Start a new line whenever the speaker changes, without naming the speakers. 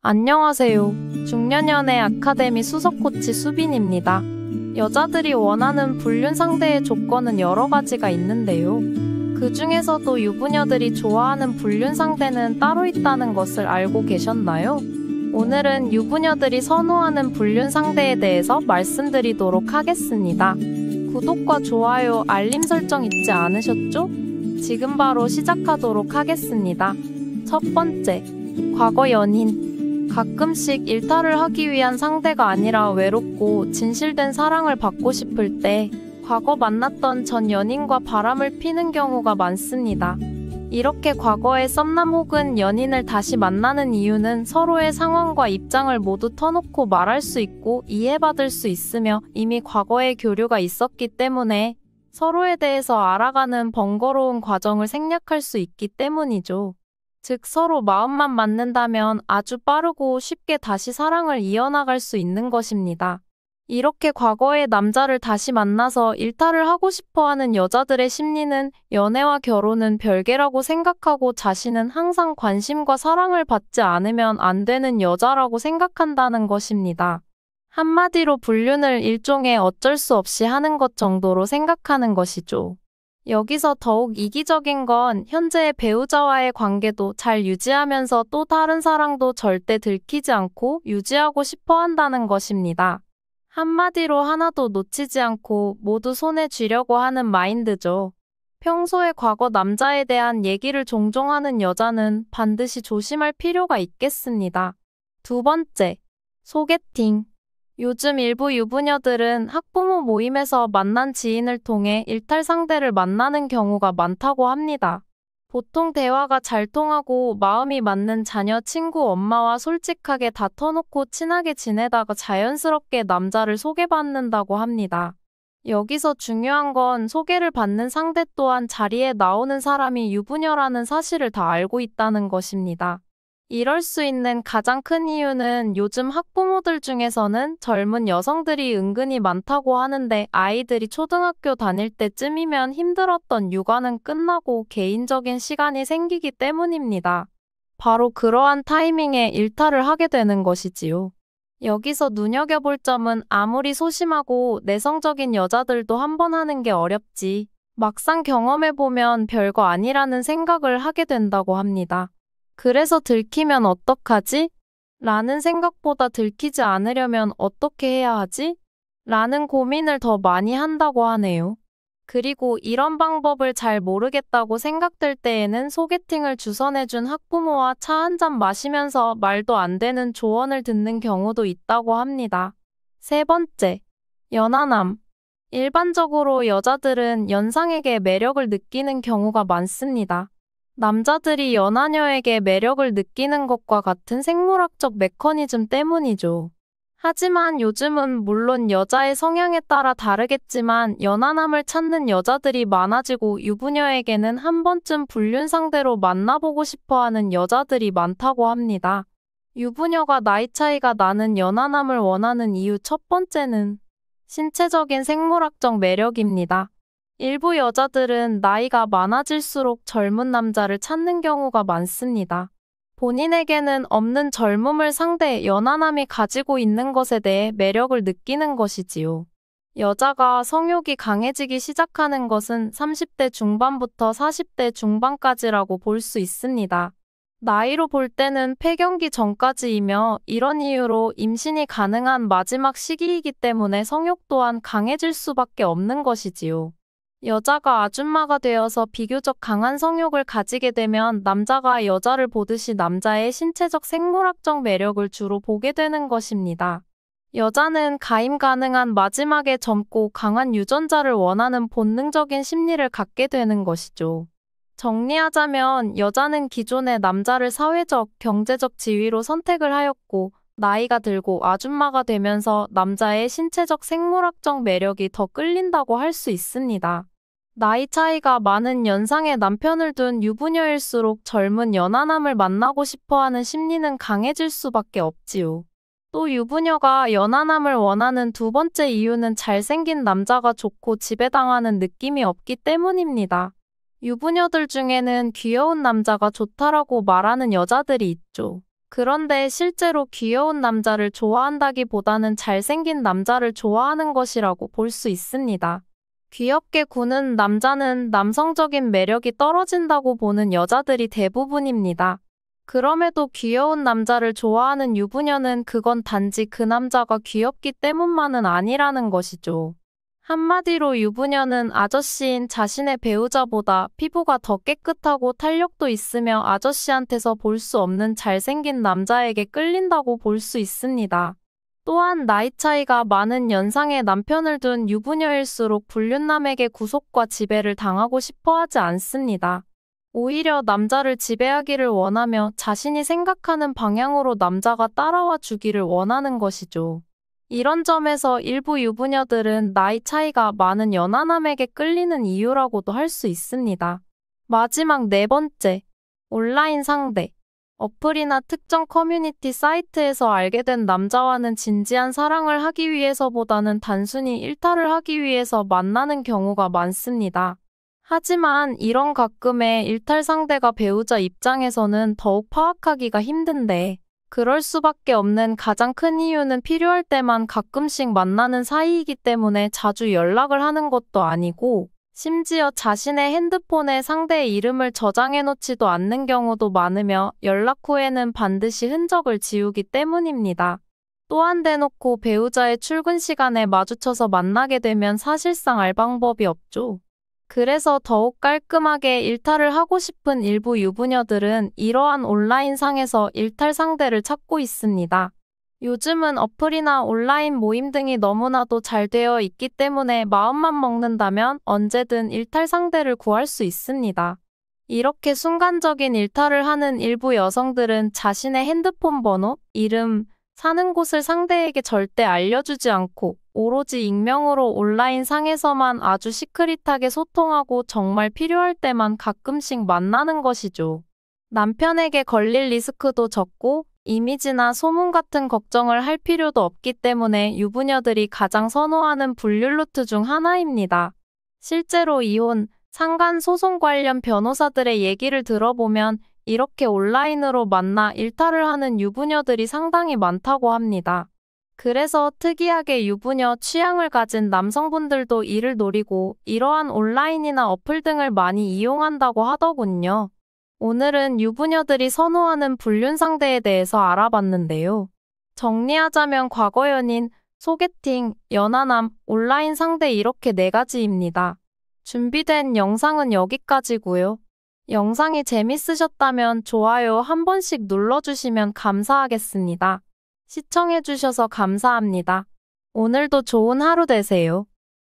안녕하세요. 중년연애 아카데미 수석코치 수빈입니다. 여자들이 원하는 불륜 상대의 조건은 여러 가지가 있는데요. 그 중에서도 유부녀들이 좋아하는 불륜 상대는 따로 있다는 것을 알고 계셨나요? 오늘은 유부녀들이 선호하는 불륜 상대에 대해서 말씀드리도록 하겠습니다. 구독과 좋아요, 알림 설정 잊지 않으셨죠? 지금 바로 시작하도록 하겠습니다. 첫 번째, 과거 연인. 가끔씩 일탈을 하기 위한 상대가 아니라 외롭고 진실된 사랑을 받고 싶을 때 과거 만났던 전 연인과 바람을 피는 경우가 많습니다. 이렇게 과거의 썸남 혹은 연인을 다시 만나는 이유는 서로의 상황과 입장을 모두 터놓고 말할 수 있고 이해받을 수 있으며 이미 과거의 교류가 있었기 때문에 서로에 대해서 알아가는 번거로운 과정을 생략할 수 있기 때문이죠. 즉 서로 마음만 맞는다면 아주 빠르고 쉽게 다시 사랑을 이어나갈 수 있는 것입니다. 이렇게 과거의 남자를 다시 만나서 일탈을 하고 싶어하는 여자들의 심리는 연애와 결혼은 별개라고 생각하고 자신은 항상 관심과 사랑을 받지 않으면 안 되는 여자라고 생각한다는 것입니다. 한마디로 불륜을 일종의 어쩔 수 없이 하는 것 정도로 생각하는 것이죠. 여기서 더욱 이기적인 건 현재의 배우자와의 관계도 잘 유지하면서 또 다른 사랑도 절대 들키지 않고 유지하고 싶어 한다는 것입니다. 한마디로 하나도 놓치지 않고 모두 손에 쥐려고 하는 마인드죠. 평소에 과거 남자에 대한 얘기를 종종 하는 여자는 반드시 조심할 필요가 있겠습니다. 두 번째, 소개팅. 요즘 일부 유부녀들은 학부모 모임에서 만난 지인을 통해 일탈 상대를 만나는 경우가 많다고 합니다. 보통 대화가 잘 통하고 마음이 맞는 자녀, 친구, 엄마와 솔직하게 다 터놓고 친하게 지내다가 자연스럽게 남자를 소개받는다고 합니다. 여기서 중요한 건 소개를 받는 상대 또한 자리에 나오는 사람이 유부녀라는 사실을 다 알고 있다는 것입니다. 이럴 수 있는 가장 큰 이유는 요즘 학부모들 중에서는 젊은 여성들이 은근히 많다고 하는데 아이들이 초등학교 다닐 때쯤이면 힘들었던 육아는 끝나고 개인적인 시간이 생기기 때문입니다. 바로 그러한 타이밍에 일탈을 하게 되는 것이지요. 여기서 눈여겨볼 점은 아무리 소심하고 내성적인 여자들도 한번 하는 게 어렵지 막상 경험해보면 별거 아니라는 생각을 하게 된다고 합니다. 그래서 들키면 어떡하지? 라는 생각보다 들키지 않으려면 어떻게 해야 하지? 라는 고민을 더 많이 한다고 하네요. 그리고 이런 방법을 잘 모르겠다고 생각될 때에는 소개팅을 주선해준 학부모와 차 한잔 마시면서 말도 안 되는 조언을 듣는 경우도 있다고 합니다. 세 번째, 연하남. 일반적으로 여자들은 연상에게 매력을 느끼는 경우가 많습니다. 남자들이 연하녀에게 매력을 느끼는 것과 같은 생물학적 메커니즘 때문이죠. 하지만 요즘은 물론 여자의 성향에 따라 다르겠지만 연하남을 찾는 여자들이 많아지고 유부녀에게는 한 번쯤 불륜 상대로 만나보고 싶어하는 여자들이 많다고 합니다. 유부녀가 나이 차이가 나는 연하남을 원하는 이유 첫 번째는 신체적인 생물학적 매력입니다. 일부 여자들은 나이가 많아질수록 젊은 남자를 찾는 경우가 많습니다. 본인에게는 없는 젊음을 상대 연하남이 가지고 있는 것에 대해 매력을 느끼는 것이지요. 여자가 성욕이 강해지기 시작하는 것은 30대 중반부터 40대 중반까지라고 볼 수 있습니다. 나이로 볼 때는 폐경기 전까지이며 이런 이유로 임신이 가능한 마지막 시기이기 때문에 성욕 또한 강해질 수밖에 없는 것이지요. 여자가 아줌마가 되어서 비교적 강한 성욕을 가지게 되면 남자가 여자를 보듯이 남자의 신체적 생물학적 매력을 주로 보게 되는 것입니다. 여자는 가임 가능한 마지막에 젊고 강한 유전자를 원하는 본능적인 심리를 갖게 되는 것이죠. 정리하자면 여자는 기존의 남자를 사회적, 경제적 지위로 선택을 하였고 나이가 들고 아줌마가 되면서 남자의 신체적 생물학적 매력이 더 끌린다고 할 수 있습니다. 나이 차이가 많은 연상의 남편을 둔 유부녀일수록 젊은 연하남을 만나고 싶어하는 심리는 강해질 수밖에 없지요. 또 유부녀가 연하남을 원하는 두 번째 이유는 잘생긴 남자가 좋고 지배당하는 느낌이 없기 때문입니다. 유부녀들 중에는 귀여운 남자가 좋다라고 말하는 여자들이 있죠. 그런데 실제로 귀여운 남자를 좋아한다기보다는 잘생긴 남자를 좋아하는 것이라고 볼 수 있습니다. 귀엽게 구는 남자는 남성적인 매력이 떨어진다고 보는 여자들이 대부분입니다. 그럼에도 귀여운 남자를 좋아하는 유부녀는 그건 단지 그 남자가 귀엽기 때문만은 아니라는 것이죠. 한마디로 유부녀는 아저씨인 자신의 배우자보다 피부가 더 깨끗하고 탄력도 있으며 아저씨한테서 볼 수 없는 잘생긴 남자에게 끌린다고 볼 수 있습니다. 또한 나이 차이가 많은 연상의 남편을 둔 유부녀일수록 불륜남에게 구속과 지배를 당하고 싶어 하지 않습니다. 오히려 남자를 지배하기를 원하며 자신이 생각하는 방향으로 남자가 따라와 주기를 원하는 것이죠. 이런 점에서 일부 유부녀들은 나이 차이가 많은 연하남에게 끌리는 이유라고도 할 수 있습니다. 마지막 네 번째, 온라인 상대. 어플이나 특정 커뮤니티 사이트에서 알게 된 남자와는 진지한 사랑을 하기 위해서보다는 단순히 일탈을 하기 위해서 만나는 경우가 많습니다. 하지만 이런 가끔의 일탈 상대가 배우자 입장에서는 더욱 파악하기가 힘든데, 그럴 수밖에 없는 가장 큰 이유는 필요할 때만 가끔씩 만나는 사이이기 때문에 자주 연락을 하는 것도 아니고, 심지어 자신의 핸드폰에 상대의 이름을 저장해놓지도 않는 경우도 많으며 연락 후에는 반드시 흔적을 지우기 때문입니다. 또한 대놓고 배우자의 출근 시간에 마주쳐서 만나게 되면 사실상 알 방법이 없죠. 그래서 더욱 깔끔하게 일탈을 하고 싶은 일부 유부녀들은 이러한 온라인상에서 일탈 상대를 찾고 있습니다. 요즘은 어플이나 온라인 모임 등이 너무나도 잘 되어 있기 때문에 마음만 먹는다면 언제든 일탈 상대를 구할 수 있습니다. 이렇게 순간적인 일탈을 하는 일부 여성들은 자신의 핸드폰 번호, 이름, 사는 곳을 상대에게 절대 알려주지 않고 오로지 익명으로 온라인 상에서만 아주 시크릿하게 소통하고 정말 필요할 때만 가끔씩 만나는 것이죠. 남편에게 걸릴 리스크도 적고 이미지나 소문 같은 걱정을 할 필요도 없기 때문에 유부녀들이 가장 선호하는 분류 루트 중 하나입니다. 실제로 이혼, 상간 소송 관련 변호사들의 얘기를 들어보면 이렇게 온라인으로 만나 일탈을 하는 유부녀들이 상당히 많다고 합니다. 그래서 특이하게 유부녀 취향을 가진 남성분들도 이를 노리고 이러한 온라인이나 어플 등을 많이 이용한다고 하더군요. 오늘은 유부녀들이 선호하는 불륜 상대에 대해서 알아봤는데요. 정리하자면 과거 연인, 소개팅, 연하남, 온라인 상대 이렇게 4가지입니다. 준비된 영상은 여기까지고요. 영상이 재밌으셨다면 좋아요 한 번씩 눌러주시면 감사하겠습니다. 시청해주셔서 감사합니다. 오늘도 좋은 하루 되세요.